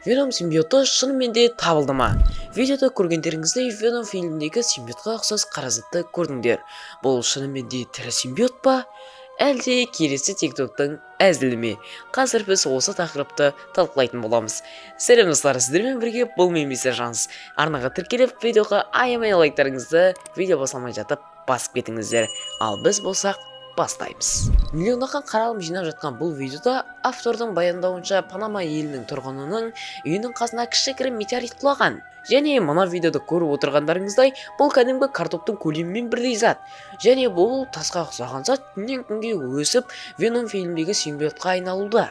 Веном симбиоты шынымен де табылды ма? Видеода көргендеріңіздей Веном фильміндегі симбиотқа ұқсас қаразатты көрдіңдер. Бұл шынымен де тірі симбиот па? Әлде келесі тиктоктың әзілі ме? Қазір біз осы тақырыпты талқылайтын боламыз. Сәлем достар, сіздермен бірге бұл мемесі жанс. Арнаға тіркеліп, видеоға аямай лайктарыңызды видео басылмай жатып басып кетіңіздер. Ал біз болсақ бастаймыз. Миллиондаған қаралым жинап жатқан бұл видеода автордың баяндауынша Панама елінің тұрғынының үйінің қасына кішігірім метеорит құлаған. Және мына видеода көріп отырғандарыңыздай, бұл кәдімгі картоптың көлемімен бірдей зат. Және бұл тасқа ұқсаған зат күннен күнге өсіп, Веном фильмдегі симбиотқа айналуда.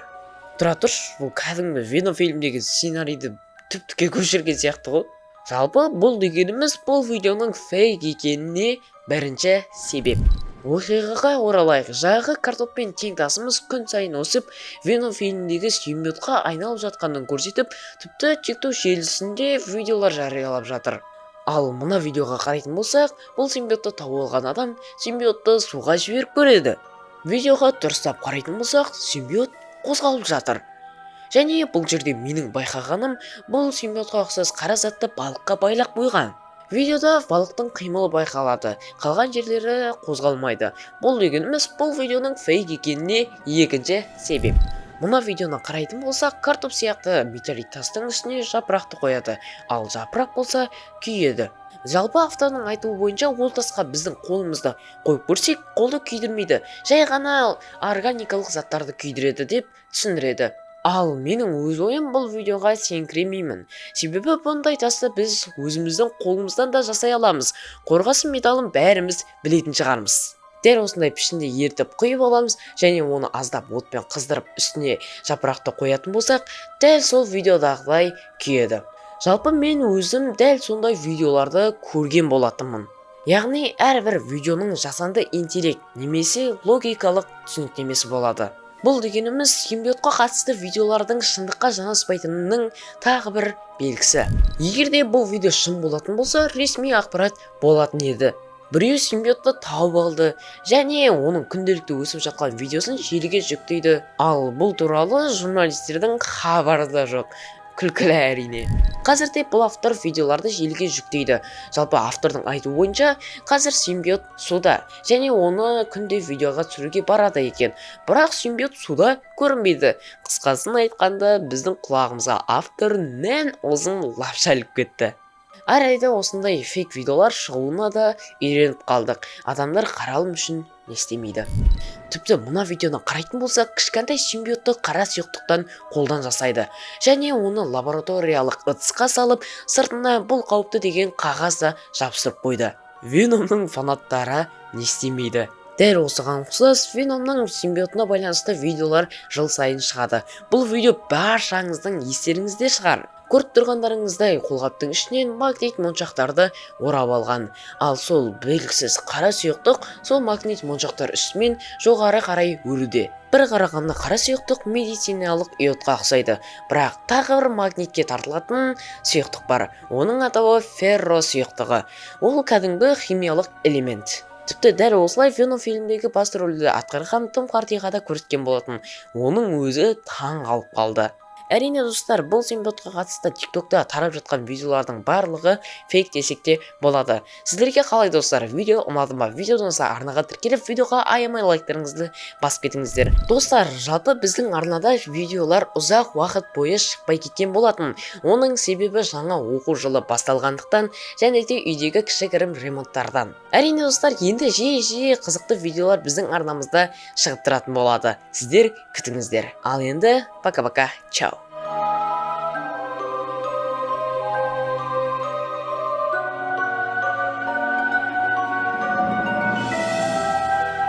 Тұра тұршы, бұл кәдімгі Веном фильмдегі сценарийді түп-түгел көшірген сияқты ғой. Жалпы бұл дегеніміз бұл видеоның фейк екеніне бірінші себеп. Оқиғаға оралайық. Жағы картоппен тең тасымыз күн сайын өсіп, Веном фильміндегі симбиотқа айналып жатқанын көрсетіп, тіпті TikTok желісінде видеолар жариялап жатыр. Ал мына видеоға қарайтын болсақ, бұл симбиотты тауып алған адам симбиотты суға жіберіп көреді. Видеоға дұрыстап қарайтын болсақ, симбиот қозғалып жатыр. Және бұл жерде менің байқағаным, бұл симбиотқа ұқсас қара затты балыққа байлап қойған. Видеода балықтың қимылы байқалады, қалған жерлері қозғалмайды. Бұл дегеніміз бұл видеоның фейк екеніне екінші себеп. Мына видеоны қарайтын болсақ, картоп сияқты метеорит тастың үстіне жапырақты қояды, ал жапырақ болса күйеді. Жалпы автордың айтуы бойынша ол тасқа біздің қолымызды қойып көрсек, қолды күйдірмейді, жай ғана органикалық заттарды күйдіреді деп түсіндіреді. Ал менің өз ойым бұл видеоға сеніңкіремеймін. Себебі бұндай тасты біз өзіміздің қолымыздан да жасай аламыз. Қорғасын металын бәріміз білетін шығармыз. Дәл осындай пішінде ертіп құйып аламыз және оны аздап отпен қыздырып үстіне жапырақты қоятын болсақ, дәл сол видеодағыдай күйеді. Жалпы мен өзім дәл сондай видеоларды көрген болатынмын. Яғни әрбір видеоның жасанды интеллект немесе логикалық түсініктемесі болады. Бұл дегеніміз симбиотқа қатысты видеолардың шындыққа жанаспайтынының тағы бір белгісі. Егер де бұл видео шын болатын болса, ресми ақпарат болатын еді. Біреу симбиотты тауып алды және оның күнделікті өсіп жатқан видеосын желіге жүктейді. Ал бұл туралы журналистердің хабары да жоқ. Күлкілі әрине. Қазірде бұл автор видеоларды желіге жүктейді. Жалпы автордың айтуы бойынша қазір симбиот суда және оны күнде видеоға түсіруге барады екен. Бірақ симбиот суда көрінбейді. Қысқасын айтқанда біздің құлағымызға автор нән ұзын лапша іліп кетті. Әр айда осындай фейк видеолар шығуына да үйреніп қалдық. Адамдар қаралым үшін не істемейді. Тіпті мына видеоны қарайтын болса, кішкентай симбиотты қара сұйықтықтан қолдан жасайды. Және оны лабораториялық ыдысқа салып, сыртына бұл қауіпті деген қағазда жабыстырып қойды. Веномның фанаттары не істемейді. Дәл осыған ұқсас Веномның симбиотына байланысты видеолар жыл сайын шығады. Бұл видео баршаңыздың естеріңізде шығар. Көріп тұрғандарыңыздай қолғаптың ішінен магнит моншақтарды орап алған. Ал сол белгісіз қара сұйықтық сол магнит моншақтар үстімен жоғары қарай өруде. Бір қарағанда қара сұйықтық медициналық иодқа ұқсайды. Бірақ тағы бір магнитке тартылатын сұйықтық бар. Оның атауы ферро сұйықтығы. Ол кәдімгі химиялық элемент. Тіпті дәл осылай Веном фильмдегі басты рөлді атқарған Том Хардиға да көрсеткен болатын. Оның өзі таң қалып қалды. Әрине достар, бұл симбиотқа қатысты TikTokта тарап жатқан видеолардың барлығы фейк десек те болады. Сіздерге қалай достар, видео ұнады ма? Видеодан соң арнаға тіркеліп, видеоға аямай лайктарыңызды басып кетіңіздер. Достар, жалпы біздің арнада видеолар ұзақ уақыт бойы шықпай кеткен болатын. Оның себебі жаңа оқу жылы басталғандықтан және де үйдегі кішігірім ремонттардан. Әрине достар, енді жиі қызықты видеолар біздің арнамызда шығып тұратын болады. Сіздер күтіңіздер. Ал енді пока-пока, чао.